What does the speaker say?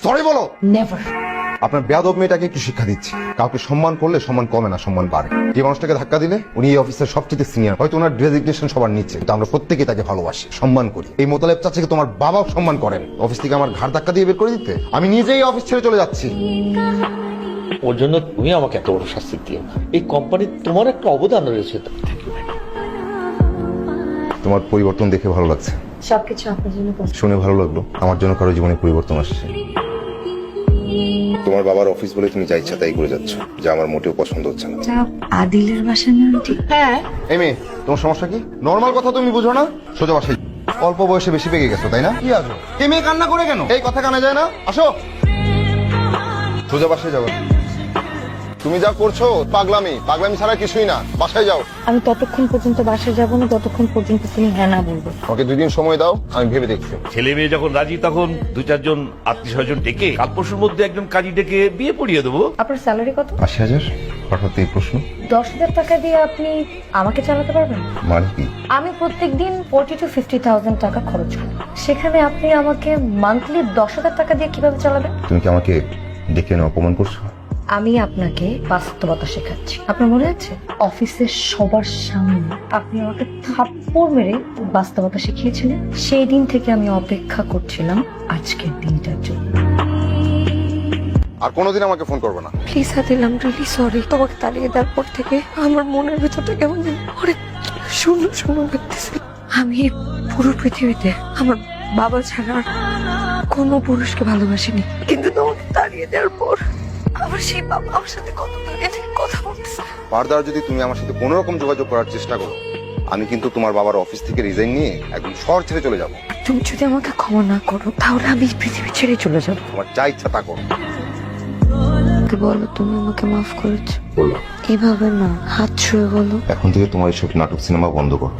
Sorry বলো। Never. আপনার বেয়াদব মেয়েটাকে একটু শিক্ষা দিচ্ছি, কাউকে সম্মান করলে সম্মান কমে না, সম্মান বাড়ে। যে মানুষটাকে ধাক্কা দিলে উনি এই অফিসের সবচেয়ে সিনিয়র, হয়তো ওনার ডেজিগনেশন সবার নিচে, কিন্তু আমরা প্রত্যেকে তাকে ভালোবাসি, সম্মান করি। এই মোতালেব চাচাকে তোমার বাবাও সম্মান করেন। অফিস থেকে আমার ঘাড় ধাক্কা দিয়ে বের করে দিতে আমি নিজেই অফিস ছেড়ে চলে যাচ্ছি। ওর জন্য তুমি আমাকে এত বড় শাস্তি দিও না। এই কোম্পানির তোমার একটা অবদান রয়েছে। তোমার পরিবর্তন দেখে ভালো লাগছে, সবকিছু আপনার জন্য শুনে ভালো লাগলো আমার জন্য কারো জীবনে পরিবর্তন আসছে। তোমার বাবার অফিস বলে তুমি যা ইচ্ছা তাই করে যাচ্ছ, যা আমার মোটেও পছন্দ হচ্ছে না। আদিলের বাসা না আন্টি? হ্যাঁ। এই মেয়ে, তোমার সমস্যা কি? নর্মাল কথা তুমি বুঝো না? সোজা বাসায়। অল্প বয়সে বেশি পেকে গেছো তাই না? কি আছো? এই মেয়ে কান্না করে কেন? এই কথা কানে যায় না? আসো, সোজা বাসায় যাবো। তুমি যা করছো পাগলামি, পাগলামি ছাড়া কিছুই না। বাসায় যাও। আমি ততক্ষণ পর্যন্ত বাসায় যাবো না যতক্ষণ পর্যন্ত তুমি হ্যাঁ না বলবে। ওকে 2 দিন সময় দাও, আমি ভেবে দেখছি। ছেলে মেয়ে যখন রাজি তখন 2-4 জন আত্মীয় স্বজন ডেকে কাল পরশুর মধ্যে একজন কাজী ডেকে বিয়ে পড়িয়ে দেবো। আপনার স্যালারি কত? 80,000। হঠাৎ এই প্রশ্ন? 10,000 টাকা দিয়ে আপনি আমাকে চালাতে পারবেন? মানে কি? আমি প্রত্যেকদিন 40,000 to 50,000 টাকা খরচ করি, সেখানে আপনি আমাকে মান্থলি 10,000 টাকা দিয়ে কিভাবে চালাবেন? তুমি কি আমাকে ডেকে এনে অপমান করছো? আমি আপনাকে বাস্তবতা শেখাচ্ছি। আপনার মনে আছে অফিসের সবার সামনে আপনি আমাকে থাপ্পড় মেরে বাস্তবতা শিখিয়েছিলেন? সেই দিন থেকে আমি অপেক্ষা করছিলাম আজকের দিনটার জন্য। আর কোনোদিন আমাকে ফোন করবে না। Please Adil, I am really sorry. তোমাকে তাড়িয়ে দেওয়ার পর থেকে আমার মনের ভেতরটা কেমন যেন অনেক শূন্য শূন্য লাগতেছে। আমি এই পুরো পৃথিবীতে আমার বাবা ছাড়া আর কোনো পুরুষকে ভালোবাসিনি, কিন্তু তোমাকে তাড়িয়ে দেওয়ার পর আমার সেই বাবা আমার সাথে কত দাঁড়িয়ে থেকে কথা বলতেছে। ফার্দার যদি তুমি আমার সাথে কোনো রকম যোগাযোগ করার চেষ্টা করো, আমি কিন্তু তোমার বাবার অফিস থেকে রিজাইন নিয়ে একদম শহর ছেড়ে চলে যাবো। তুমি যদি আমাকে ক্ষমা না করো তাহলে আমি এই পৃথিবী ছেড়ে চলে যাবো। তোমার যা ইচ্ছা তা করো। বলো তুমি আমাকে মাফ করেছো। বললাম এভাবে না, হাত ছুঁয়ে বলো। এখন থেকে তোমার এইসব নাটক সিনেমা বন্ধ করো।